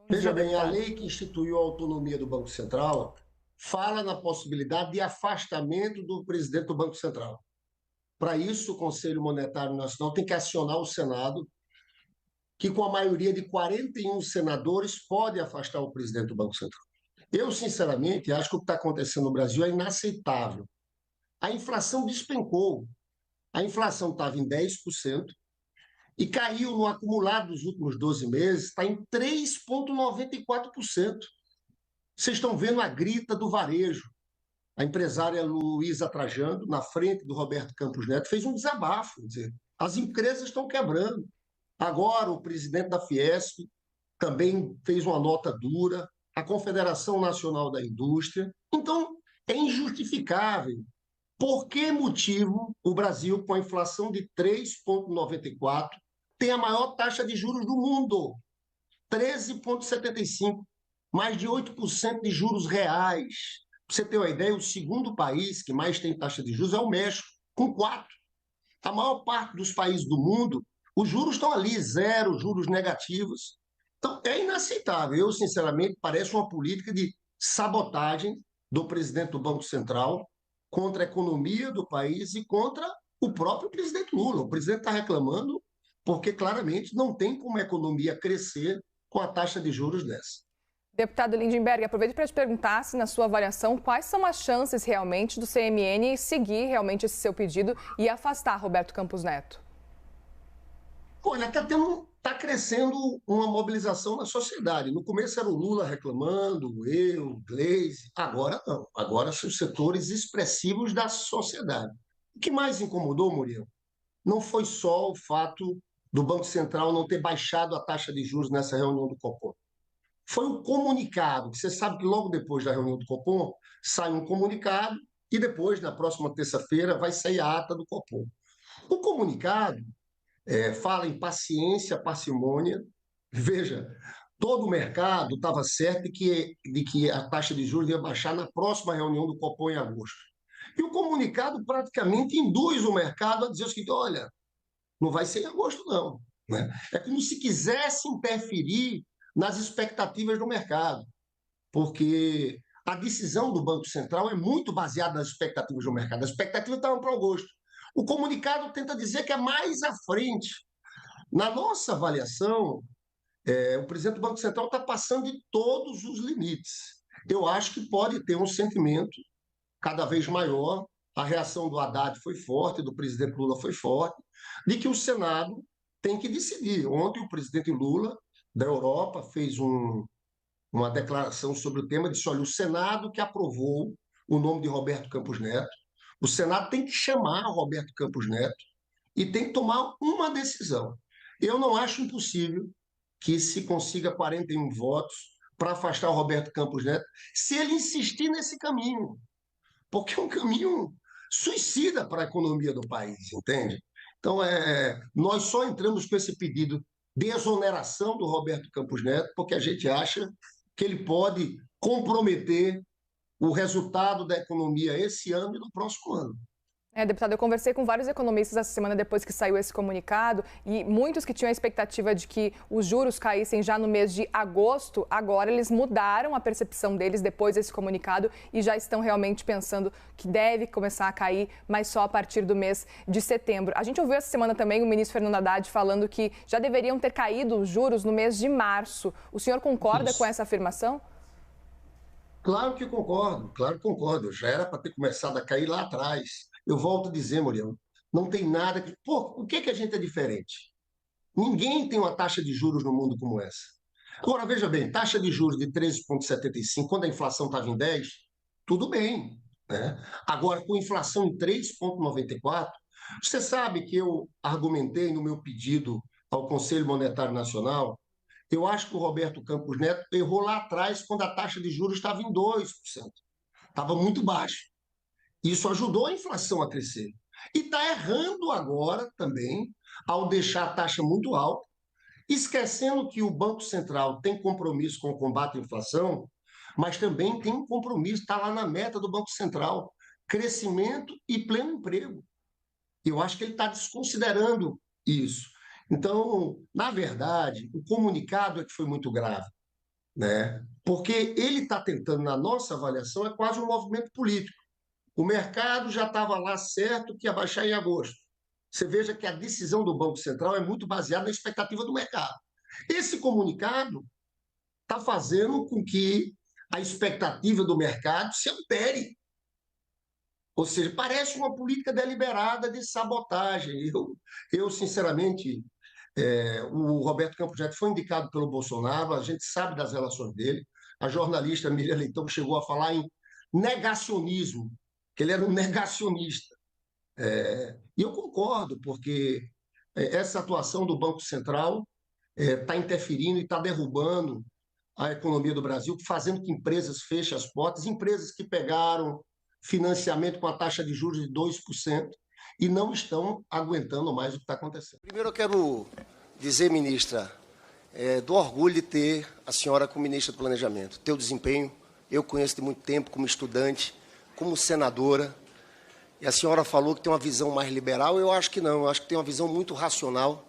Bom Veja dia, bem, a deputado. lei que instituiu a autonomia do Banco Central fala na possibilidade de afastamento do presidente do Banco Central. Para isso, o Conselho Monetário Nacional tem que acionar o Senado, que com a maioria de 41 senadores pode afastar o presidente do Banco Central. Eu, sinceramente, acho que o que está acontecendo no Brasil é inaceitável. A inflação despencou. A inflação estava em 10% e caiu no acumulado dos últimos 12 meses, está em 3,94%. Vocês estão vendo a grita do varejo. A empresária Luísa Trajano, na frente do Roberto Campos Neto, fez um desabafo, dizer, as empresas estão quebrando. Agora, o presidente da Fiesp também fez uma nota dura, a Confederação Nacional da Indústria. Então, é injustificável. Por que motivo o Brasil, com a inflação de 3,94, tem a maior taxa de juros do mundo? 13,75, mais de 8% de juros reais. Para você ter uma ideia, o segundo país que mais tem taxa de juros é o México, com 4. A maior parte dos países do mundo, os juros estão ali, zero, juros negativos. Então, é inaceitável. Eu, sinceramente, parece uma política de sabotagem do presidente do Banco Central contra a economia do país e contra o próprio presidente Lula. O presidente está reclamando porque, claramente, não tem como a economia crescer com a taxa de juros dessa. Deputado Lindenberg, aproveito para te perguntar se, na sua avaliação, quais são as chances realmente do CMN seguir realmente esse seu pedido e afastar Roberto Campos Neto? Olha, está crescendo uma mobilização na sociedade. No começo era o Lula reclamando, eu, Gleisi. Agora não. Agora são os setores expressivos da sociedade. O que mais incomodou, Murilo, não foi só o fato do Banco Central não ter baixado a taxa de juros nessa reunião do Copom. Foi o comunicado, que você sabe que logo depois da reunião do Copom sai um comunicado e depois, na próxima terça-feira, vai sair a ata do Copom. O comunicado fala em paciência, parcimônia. Veja, todo o mercado estava certo de que a taxa de juros ia baixar na próxima reunião do Copom em agosto. E o comunicado praticamente induz o mercado a dizer o seguinte: olha, não vai ser em agosto, não. Né? É como se quisesse interferir nas expectativas do mercado, porque a decisão do Banco Central é muito baseada nas expectativas do mercado. As expectativas estavam para agosto. O comunicado tenta dizer que é mais à frente. Na nossa avaliação, o presidente do Banco Central está passando de todos os limites. Eu acho que pode ter um sentimento cada vez maior. A reação do Haddad foi forte, do presidente Lula foi forte, de que o Senado tem que decidir. Ontem, o presidente Lula, da Europa, fez uma declaração sobre o tema, disse: olha, o Senado que aprovou o nome de Roberto Campos Neto, o Senado tem que chamar Roberto Campos Neto e tem que tomar uma decisão. Eu não acho impossível que se consiga 41 votos para afastar o Roberto Campos Neto, se ele insistir nesse caminho, porque é um caminho suicida para a economia do país, entende? Então, nós só entramos com esse pedido de exoneração do Roberto Campos Neto, porque a gente acha que ele pode comprometer o resultado da economia esse ano e no próximo ano. Deputado, eu conversei com vários economistas essa semana depois que saiu esse comunicado e muitos que tinham a expectativa de que os juros caíssem já no mês de agosto, agora eles mudaram a percepção deles depois desse comunicado e já estão realmente pensando que deve começar a cair, mas só a partir do mês de setembro. A gente ouviu essa semana também o ministro Fernando Haddad falando que já deveriam ter caído os juros no mês de março. O senhor concorda com Isso. essa afirmação? Claro que concordo, claro que concordo. Já era para ter começado a cair lá atrás. Eu volto a dizer, Muriel, não tem nada que. Pô, o que que a gente é diferente? Ninguém tem uma taxa de juros no mundo como essa. Agora, veja bem, taxa de juros de 13,75, quando a inflação estava em 10, tudo bem. Né? Agora, com inflação em 3,94, você sabe que eu argumentei no meu pedido ao Conselho Monetário Nacional. Eu acho que o Roberto Campos Neto errou lá atrás, quando a taxa de juros estava em 2%. Estava muito baixo. Isso ajudou a inflação a crescer. E está errando agora também, ao deixar a taxa muito alta, esquecendo que o Banco Central tem compromisso com o combate à inflação, mas também tem um compromisso, está lá na meta do Banco Central: crescimento e pleno emprego. Eu acho que ele está desconsiderando isso. Então, na verdade, o comunicado é que foi muito grave. né? Porque ele está tentando, na nossa avaliação, é quase um movimento político. O mercado já estava lá certo que ia baixar em agosto. Você veja que a decisão do Banco Central é muito baseada na expectativa do mercado. Esse comunicado está fazendo com que a expectativa do mercado se altere. Ou seja, parece uma política deliberada de sabotagem. Eu sinceramente, o Roberto Campos Neto foi indicado pelo Bolsonaro, a gente sabe das relações dele. A jornalista Miriam Leitão chegou a falar em negacionismo, que ele era um negacionista. E eu concordo, porque essa atuação do Banco Central está interferindo e está derrubando a economia do Brasil, fazendo que empresas fechem as portas, empresas que pegaram financiamento com a taxa de juros de 2% e não estão aguentando mais o que está acontecendo. Primeiro eu quero dizer, ministra, do orgulho de ter a senhora como ministra do Planejamento. Teu desempenho, eu conheço de muito tempo como estudante, como senadora, e a senhora falou que tem uma visão mais liberal, eu acho que não, eu acho que tem uma visão muito racional.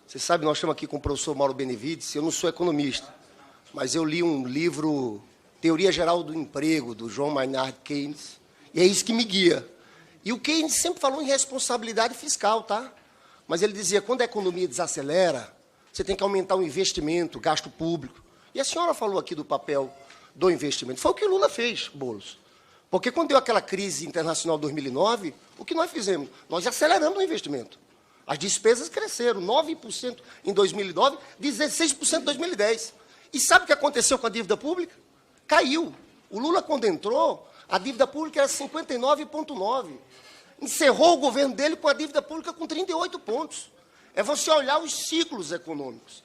Você sabe, nós estamos aqui com o professor Mauro Benevides, eu não sou economista, mas eu li um livro, Teoria Geral do Emprego, do John Maynard Keynes, e é isso que me guia. E o Keynes sempre falou em responsabilidade fiscal, tá? Mas ele dizia, quando a economia desacelera, você tem que aumentar o investimento, o gasto público. E a senhora falou aqui do papel do investimento. Foi o que o Lula fez, Boulos. Porque quando deu aquela crise internacional de 2009, o que nós fizemos? Nós aceleramos o investimento. As despesas cresceram, 9% em 2009, 16% em 2010. E sabe o que aconteceu com a dívida pública? Caiu. O Lula, quando entrou, a dívida pública era 59,9%. Encerrou o governo dele com a dívida pública com 38 pontos. É você olhar os ciclos econômicos.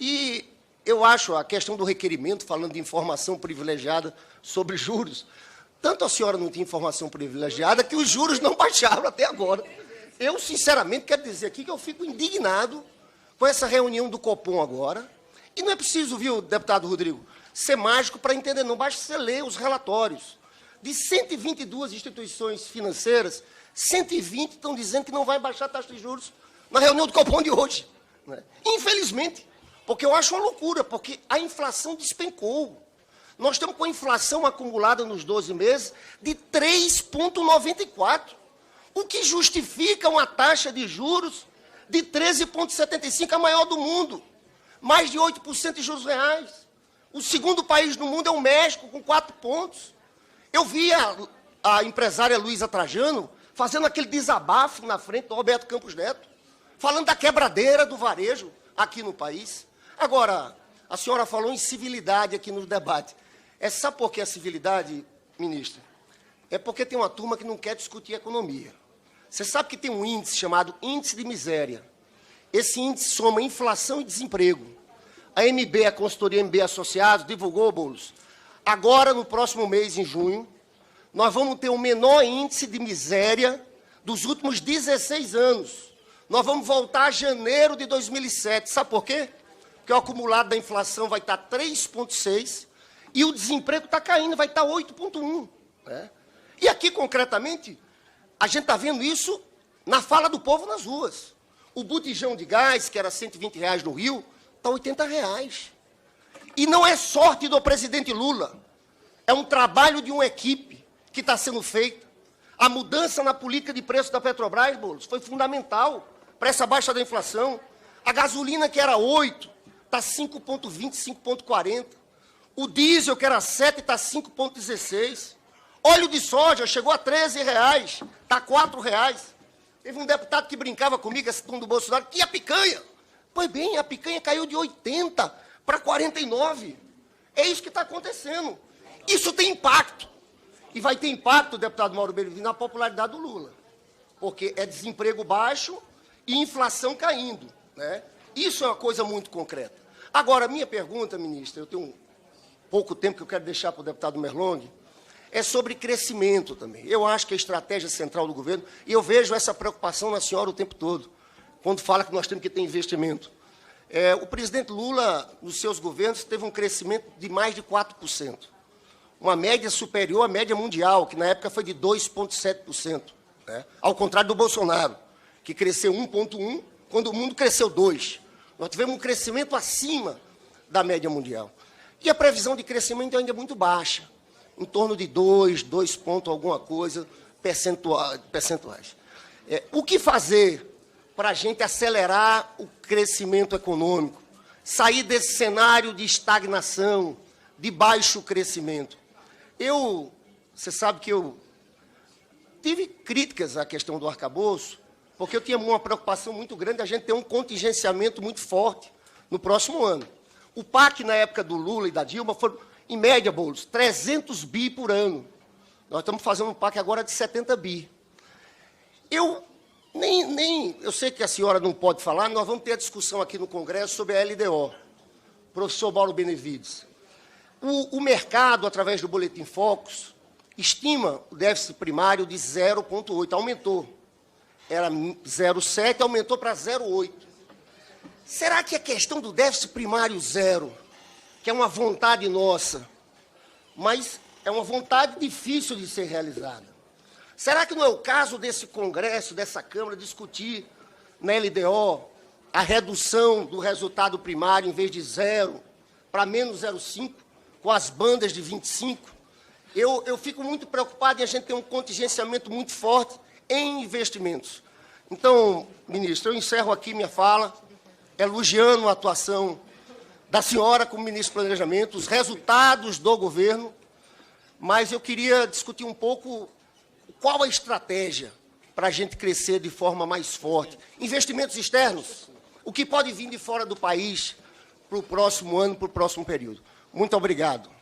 E eu acho a questão do requerimento, falando de informação privilegiada sobre juros, tanto a senhora não tinha informação privilegiada que os juros não baixaram até agora. Eu, sinceramente, quero dizer aqui que eu fico indignado com essa reunião do Copom agora. E não é preciso, viu, deputado Rodrigo, ser mágico para entender, não basta você ler os relatórios. De 122 instituições financeiras, 120 estão dizendo que não vai baixar a taxa de juros na reunião do Copom de hoje. Né? Infelizmente, porque eu acho uma loucura, porque a inflação despencou. Nós estamos com a inflação acumulada nos 12 meses de 3,94%, o que justifica uma taxa de juros de 13,75%, a maior do mundo, mais de 8% de juros reais. O segundo país no mundo é o México, com 4 pontos. Eu vi a empresária Luísa Trajano fazendo aquele desabafo na frente do Roberto Campos Neto, falando da quebradeira do varejo aqui no país. Agora, a senhora falou em civilidade aqui no debate. Sabe por que a civilidade, ministra? É porque tem uma turma que não quer discutir economia. Você sabe que tem um índice chamado Índice de Miséria. Esse índice soma inflação e desemprego. A MB, a consultoria MB Associados, divulgou, Boulos, agora, no próximo mês, em junho, nós vamos ter o menor índice de miséria dos últimos 16 anos. Nós vamos voltar a janeiro de 2007. Sabe por quê? Porque o acumulado da inflação vai estar 3,6% e o desemprego está caindo, vai estar 8,1%. Né? E aqui, concretamente, a gente está vendo isso na fala do povo nas ruas. O botijão de gás, que era R$120 no Rio, está R$80. E não é sorte do presidente Lula, é um trabalho de uma equipe que está sendo feita. A mudança na política de preço da Petrobras, Boulos, foi fundamental para essa baixa da inflação. A gasolina, que era 8, está 5,20, 5,40. O diesel, que era 7, está 5,16. Óleo de soja chegou a R$13, está R$4. Teve um deputado que brincava comigo, esse tom do Bolsonaro, que a picanha. Pois bem, a picanha caiu de 80 para 49. É isso que está acontecendo. Isso tem impacto. E vai ter impacto, deputado Mauro Benevides, na popularidade do Lula. Porque é desemprego baixo e inflação caindo. Né? Isso é uma coisa muito concreta. Agora, minha pergunta, ministra, eu tenho pouco tempo que eu quero deixar para o deputado Merlong, é sobre crescimento também. Eu acho que a estratégia central do governo, e eu vejo essa preocupação na senhora o tempo todo, quando fala que nós temos que ter investimento. O presidente Lula, nos seus governos, teve um crescimento de mais de 4%. Uma média superior à média mundial, que na época foi de 2,7%. Né? Ao contrário do Bolsonaro, que cresceu 1,1%, quando o mundo cresceu 2%. Nós tivemos um crescimento acima da média mundial. E a previsão de crescimento ainda é muito baixa, em torno de 2 pontos alguma coisa percentuais. O que fazer para a gente acelerar o crescimento econômico, sair desse cenário de estagnação, de baixo crescimento? Você sabe que eu tive críticas à questão do arcabouço, porque eu tinha uma preocupação muito grande a gente ter um contingenciamento muito forte no próximo ano. O PAC, na época do Lula e da Dilma, foi, em média, Boulos, 300 bi por ano. Nós estamos fazendo um PAC agora de 70 bi. Eu sei que a senhora não pode falar, nós vamos ter a discussão aqui no Congresso sobre a LDO. Professor Mauro Benevides. O mercado, através do Boletim Focus, estima o déficit primário de 0,8, aumentou. Era 0,7, aumentou para 0,8. Será que a questão do déficit primário zero, que é uma vontade nossa, mas é uma vontade difícil de ser realizada, será que não é o caso desse Congresso, dessa Câmara, discutir na LDO a redução do resultado primário, em vez de 0, para menos 0,5, com as bandas de 25? Eu fico muito preocupado em a gente ter um contingenciamento muito forte em investimentos. Então, ministro, eu encerro aqui minha fala, elogiando a atuação da senhora como ministro do Planejamento, os resultados do governo, mas eu queria discutir um pouco qual a estratégia para a gente crescer de forma mais forte. Investimentos externos, o que pode vir de fora do país para o próximo ano, para o próximo período. Muito obrigado.